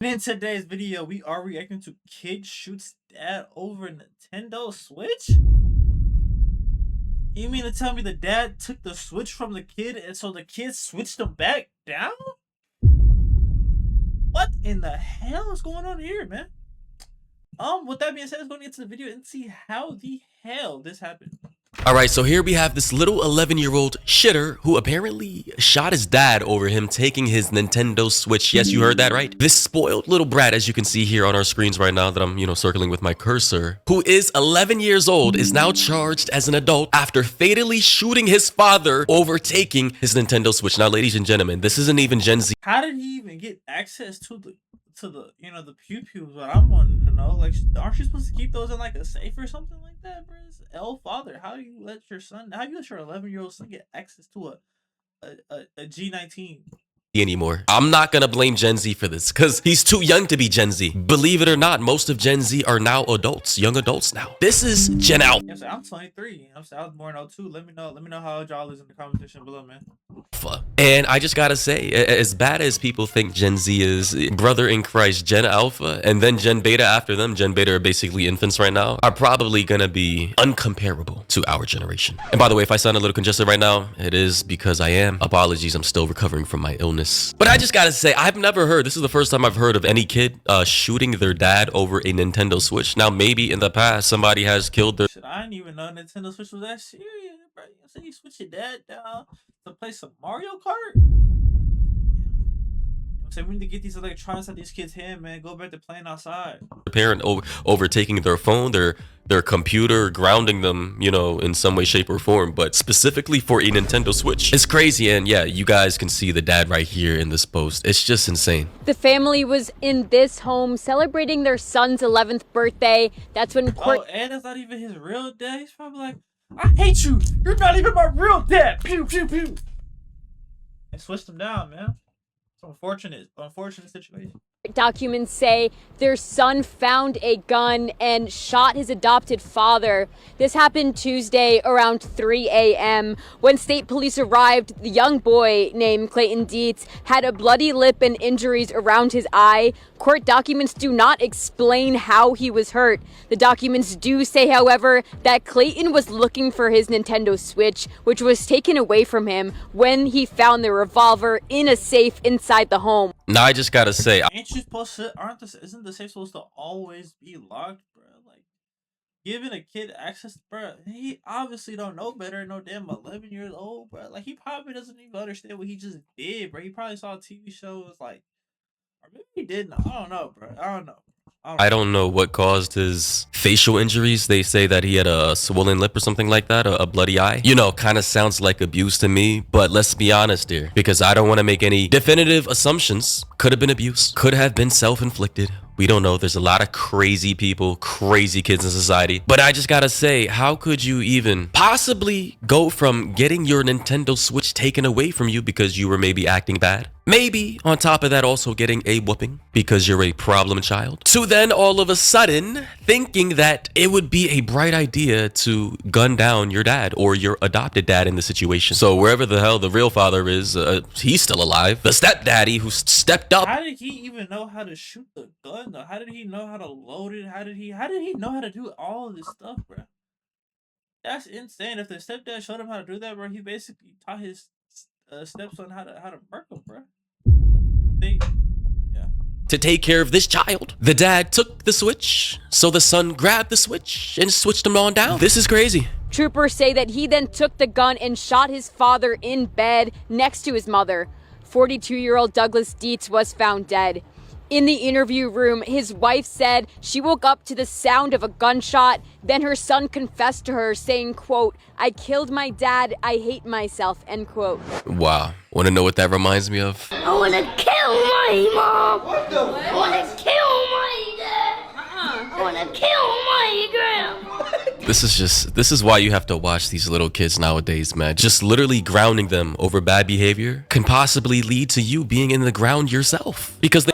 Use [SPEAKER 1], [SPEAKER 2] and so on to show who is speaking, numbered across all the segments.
[SPEAKER 1] In today's video, we are reacting to kid shoots dad over Nintendo Switch? You mean to tell me the dad took the Switch from the kid and so the kid switched them back down? What in the hell is going on here, man? With that being said, let's go into the video and see how the hell this happened.
[SPEAKER 2] Alright, so here we have this little 11-year-old shitter who apparently shot his dad over him taking his Nintendo Switch. Yes, you heard that right. This spoiled little brat, as you can see here on our screens right now that I'm, circling with my cursor, who is 11 years old, is now charged as an adult after fatally shooting his father over taking his Nintendo Switch. Now, ladies and gentlemen, this isn't even Gen Z.
[SPEAKER 1] How did he even get access to the the pew pews? What I'm wanting to know, like, aren't you supposed to keep those in like a safe or something like that, bro? It's L father. How do you let your son? How do you let your 11-year-old son get access to a G19?
[SPEAKER 2] Anymore. I'm not gonna blame Gen Z for this because he's too young to be Gen Z. Believe it or not, most of Gen Z are now adults, young adults now. This is Gen Alpha.
[SPEAKER 1] Yes, I'm 23. I was born in 02. Let me know how old y'all is in the comment section below, man.
[SPEAKER 2] And I just gotta say, as bad as people think Gen Z is, brother in Christ, Gen Alpha, and then Gen Beta after them, Gen Beta are basically infants right now, are probably gonna be uncomparable to our generation. And by the way, if I sound a little congested right now, it is because I am. Apologies, I'm still recovering from my illness. But I just gotta say, I've never heard, this is the first time I've heard of any kid shooting their dad over a Nintendo Switch. Now, maybe in the past, somebody has killed their...
[SPEAKER 1] Shit, I didn't even know Nintendo Switch was that serious, bro. So you switch your dad down to play some Mario Kart? So we need to get these electronics out these kids' hand, man. Go back to playing outside.
[SPEAKER 2] Parent overtaking their phone, their computer, grounding them, in some way, shape, or form. But specifically for a Nintendo Switch, it's crazy. And yeah, you guys can see the dad right here in this post. It's just insane.
[SPEAKER 3] The family was in this home celebrating their son's 11th birthday. That's when
[SPEAKER 1] and it's not even his real dad. He's probably like, I hate you. You're not even my real dad. Pew pew pew. And switched him down, man. It's unfortunate situation.
[SPEAKER 3] Documents say their son found a gun and shot his adopted father. This happened Tuesday around 3 a.m. When state police arrived, the young boy named Clayton Dietz had a bloody lip and injuries around his eye. Court documents do not explain how he was hurt. The documents do say, however, that Clayton was looking for his Nintendo Switch, which was taken away from him when he found the revolver in a safe inside the home.
[SPEAKER 2] Now, I just gotta say,
[SPEAKER 1] ain't you supposed to, isn't the safe supposed to always be locked, bro? Like, giving a kid access, bro, he obviously don't know better, no damn 11 years old, bro. Like, he probably doesn't even understand what he just did, bro. He probably saw a TV show, was like, or maybe he didn't. I don't know, bro. I
[SPEAKER 2] don't know what caused his facial injuries. They say that he had a swollen lip or something like that, a bloody eye. Kind of sounds like abuse to me, but let's be honest here, because I don't want to make any definitive assumptions. Could have been abuse, could have been self-inflicted. We don't know. There's a lot of crazy people, crazy kids in society. But I just gotta say, how could you even possibly go from getting your Nintendo Switch taken away from you because you were maybe acting bad? Maybe on top of that also getting a whooping because you're a problem child, to then all of a sudden thinking that it would be a bright idea to gun down your dad or your adopted dad in the situation. So wherever the hell the real father is, he's still alive. The stepdaddy who stepped up.
[SPEAKER 1] How did he even know how to shoot the gun though? How did he know how to load it? How did he know how to do all of this stuff, bro? That's insane. If the stepdad showed him how to do that, bro, he basically taught his stepson how to murk him, bro.
[SPEAKER 2] To take care of this child, the dad took the Switch, so the son grabbed the Switch and switched them on down. This is crazy.
[SPEAKER 3] Troopers say that he then took the gun and shot his father in bed next to his mother. 42-year-old Douglas Dietz was found dead. In the interview room, his wife said she woke up to the sound of a gunshot. Then her son confessed to her, saying, quote, "I killed my dad. I hate myself," end quote.
[SPEAKER 2] Wow. Want to know what that reminds me of?
[SPEAKER 4] I want to kill my mom. I want to kill my dad. I want to kill my grandma.
[SPEAKER 2] This is why you have to watch these little kids nowadays, man. Just literally grounding them over bad behavior can possibly lead to you being in the ground yourself. Because they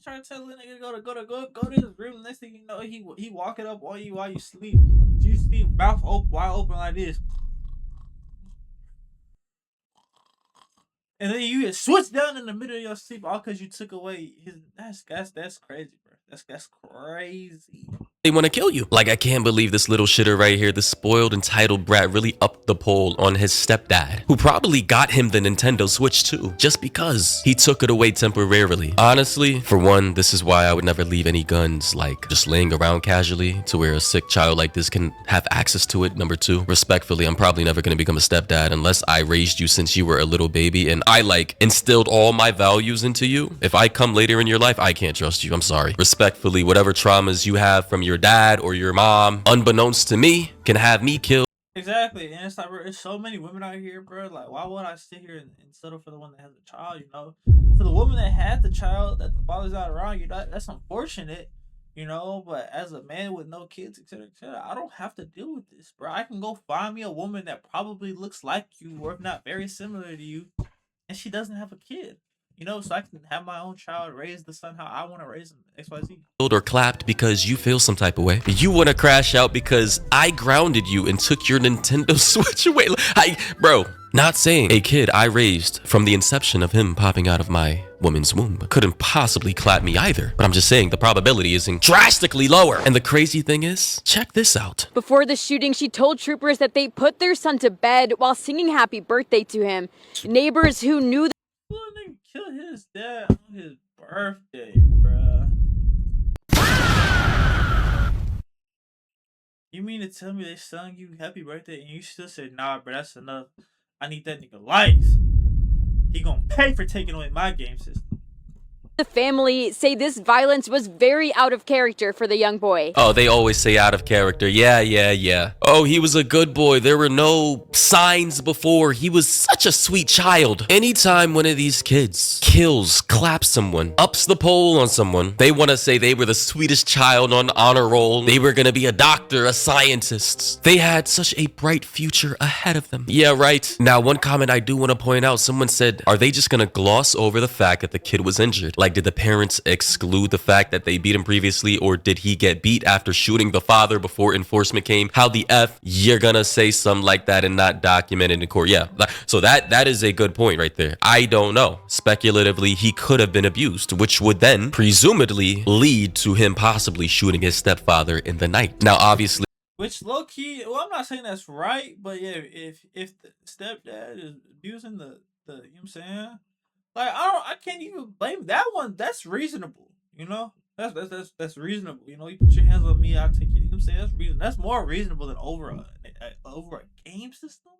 [SPEAKER 1] trying to tell the nigga go to his room. Next thing you know, he walking up while you sleep. You sleep mouth wide open like this. And then you get switched down in the middle of your sleep all because you took away his. That's crazy, bro. That's crazy.
[SPEAKER 2] They want to kill you. Like, I can't believe this little shitter right here, this spoiled, entitled brat, really upped the pole on his stepdad, who probably got him the Nintendo Switch too, just because he took it away temporarily. Honestly, for one, this is why I would never leave any guns, like, just laying around casually to where a sick child like this can have access to it. Number two, respectfully, I'm probably never going to become a stepdad unless I raised you since you were a little baby and I, like, instilled all my values into you. If I come later in your life, I can't trust you. I'm sorry. Respectfully, whatever traumas you have from your dad or your mom, unbeknownst to me, can have me killed.
[SPEAKER 1] Exactly, and it's like, bro, there's so many women out here, bro. Like, why would I sit here and settle for the one that has a child? You know, for the woman that had the child that the father's not around, you know, that's unfortunate. You know, but as a man with no kids, etc., I don't have to deal with this, bro. I can go find me a woman that probably looks like you, or if not very similar to you, and she doesn't have a kid. You know, so I can have my own child, raise the son how I want to raise him, XYZ.
[SPEAKER 2] Or clapped because you feel some type of way. You want to crash out because I grounded you and took your Nintendo Switch away. Bro, not saying a kid I raised from the inception of him popping out of my woman's womb couldn't possibly clap me either. But I'm just saying the probability is drastically lower. And the crazy thing is, check this out.
[SPEAKER 3] Before the shooting, she told troopers that they put their son to bed while singing happy birthday to him. Neighbors who knew
[SPEAKER 1] Well, nigga killed his dad on his birthday, bruh. You mean to tell me they sung you happy birthday and you still said, nah, bro, that's enough. I need that nigga life. He gonna pay for taking away my game system.
[SPEAKER 3] the family say this violence was very out of character for the young boy.
[SPEAKER 2] Oh, they always say out of character. Yeah. Oh, he was a good boy. There were no signs before. He was such a sweet child. Anytime one of these kids kills, claps someone, ups the pole on someone, they want to say they were the sweetest child on honor roll. They were going to be a doctor, a scientist. They had such a bright future ahead of them. Yeah, right. Now, one comment I do want to point out, someone said, are they just going to gloss over the fact that the kid was injured? Like, did the parents exclude the fact that they beat him previously, or did he get beat after shooting the father before enforcement came? How the F you're gonna say something like that and not document it in court? Yeah, so that is a good point right there. I don't know. Speculatively, he could have been abused, which would then presumably lead to him possibly shooting his stepfather in the night. Now, obviously,
[SPEAKER 1] which low key, well, I'm not saying that's right, but yeah, if the stepdad is abusing the you know what I'm saying? Like, I can't even blame that one. That's reasonable, you know? That's reasonable. You know, you put your hands on me, I'll take it. You know what I'm saying? That's reason. That's more reasonable than over a game system.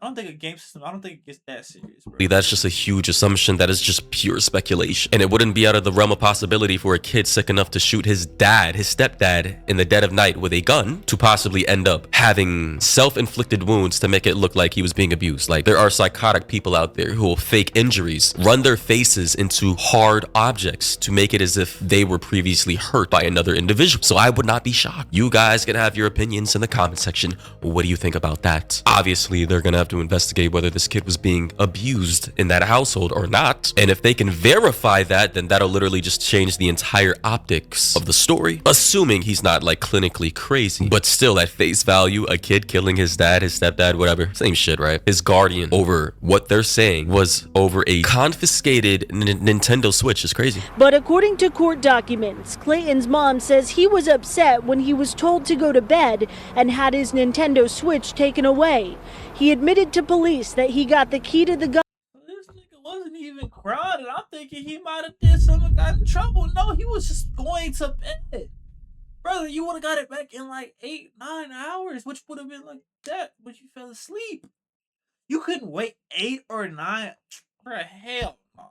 [SPEAKER 1] I don't think a game system, I don't think it gets that serious, bro.
[SPEAKER 2] that's just a huge assumption. That is just pure speculation. And it wouldn't be out of the realm of possibility for a kid sick enough to shoot his dad, his stepdad, in the dead of night with a gun to possibly end up having self-inflicted wounds to make it look like he was being abused. Like, there are psychotic people out there who will fake injuries, run their faces into hard objects to make it as if they were previously hurt by another individual. So I would not be shocked. You guys can have your opinions in the comment section. What do you think about that? Obviously, they're gonna have to investigate whether this kid was being abused in that household or not. And if they can verify that, then that'll literally just change the entire optics of the story. Assuming he's not like clinically crazy, but still at face value, a kid killing his dad, his stepdad, whatever, same shit, right? His guardian over what they're saying was over a confiscated Nintendo Switch is crazy.
[SPEAKER 5] But according to court documents, Clayton's mom says he was upset when he was told to go to bed and had his Nintendo Switch taken away. He admitted to police that he got the key to the gun.
[SPEAKER 1] This nigga wasn't even grounded. I'm thinking he might have did something and got in trouble. No, he was just going to bed. Brother, you would have got it back in like 8-9 hours, which would have been like that, but you fell asleep. You couldn't wait 8 or 9. Bro, hell no.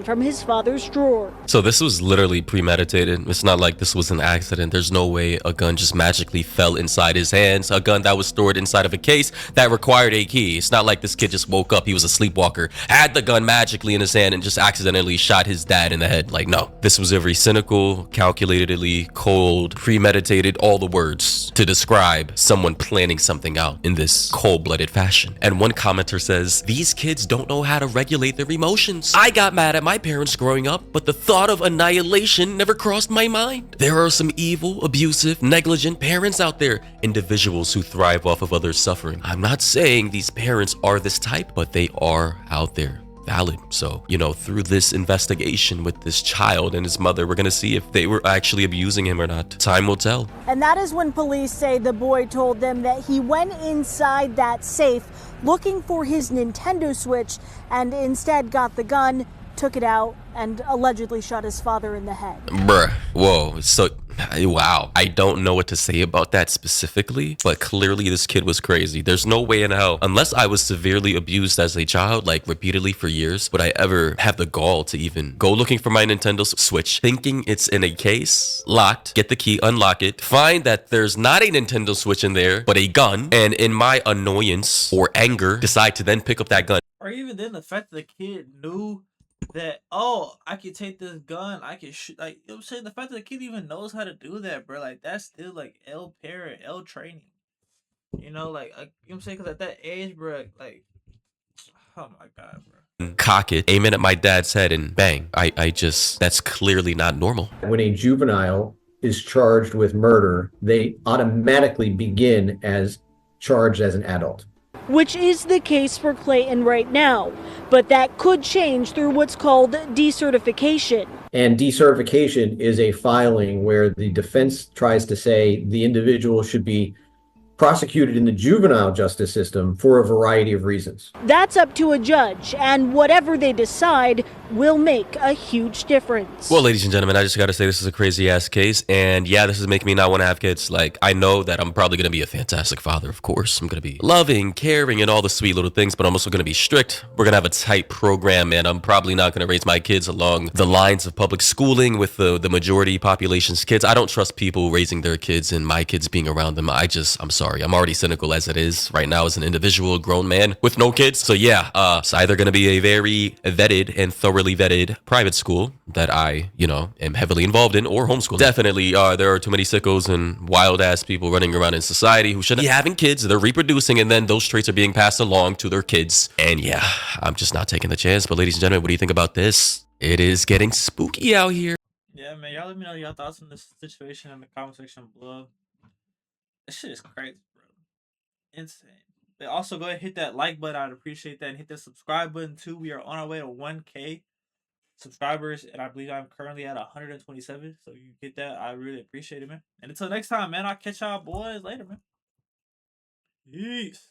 [SPEAKER 5] From his father's drawer.
[SPEAKER 2] So this was literally premeditated. It's not like this was an accident. There's no way a gun just magically fell inside his hands. A gun that was stored inside of a case that required a key. It's not like this kid just woke up. He was a sleepwalker, had the gun magically in his hand and just accidentally shot his dad in the head. Like, no. This was a very cynical, calculatedly cold, premeditated, all the words to describe someone planning something out in this cold-blooded fashion. And one commenter says, these kids don't know how to regulate their emotions. I got mad mad at my parents growing up, but the thought of annihilation never crossed my mind. There are some evil, abusive, negligent parents out there, individuals who thrive off of others' suffering. I'm not saying these parents are this type, but they are out there. Valid. So, through this investigation with this child and his mother, we're gonna see if they were actually abusing him or not. Time will tell.
[SPEAKER 5] And that is when police say the boy told them that he went inside that safe looking for his Nintendo Switch and instead got the gun, took it out, and allegedly shot his father in the head.
[SPEAKER 2] Bruh. Whoa. So, wow. I don't know what to say about that specifically, but clearly this kid was crazy. There's no way in hell, unless I was severely abused as a child, like repeatedly for years, would I ever have the gall to even go looking for my Nintendo Switch, thinking it's in a case, locked, get the key, unlock it, find that there's not a Nintendo Switch in there, but a gun, and in my annoyance or anger, decide to then pick up that gun.
[SPEAKER 1] Or even then, the fact that the kid knew that, oh, I can take this gun, I can shoot. Like, you know what I'm saying? The fact that the kid even knows how to do that, bro, like, that's still, like, L parent, L training. You know what I'm saying? Because at that age, bro, like, oh my God, bro.
[SPEAKER 2] Cock it, aim it at my dad's head, and bang. I just, that's clearly not normal.
[SPEAKER 6] When a juvenile is charged with murder, they automatically begin as charged as an adult.
[SPEAKER 5] Which is the case for Clayton right now, but that could change through what's called decertification.
[SPEAKER 6] And decertification is a filing where the defense tries to say the individual should be prosecuted in the juvenile justice system for a variety of reasons.
[SPEAKER 5] That's up to a judge, and whatever they decide will make a huge difference.
[SPEAKER 2] Well, ladies and gentlemen, I just gotta say this is a crazy ass case, and yeah, this is making me not want to have kids. Like, I know that I'm probably gonna be a fantastic father, of course. I'm gonna be loving, caring, and all the sweet little things, but I'm also gonna be strict. We're gonna have a tight program, and I'm probably not gonna raise my kids along the lines of public schooling with the majority population's kids. I don't trust people raising their kids and my kids being around them. I'm sorry. I'm already cynical as it is right now as an individual grown man with no kids. So yeah, it's either going to be a very vetted and thoroughly vetted private school that I, am heavily involved in, or homeschool. Definitely, there are too many sickos and wild ass people running around in society who shouldn't be having kids. They're reproducing, and then those traits are being passed along to their kids. And yeah, I'm just not taking the chance. But ladies and gentlemen, what do you think about this? It is getting spooky out here.
[SPEAKER 1] Yeah, man, y'all let me know your thoughts on this situation in the comment section below. This shit is crazy, bro. Insane. But also, go ahead and hit that like button. I'd appreciate that. And hit the subscribe button, too. We are on our way to 1K subscribers. And I believe I'm currently at 127. So you hit that. I really appreciate it, man. And until next time, man, I'll catch y'all boys later, man. Peace.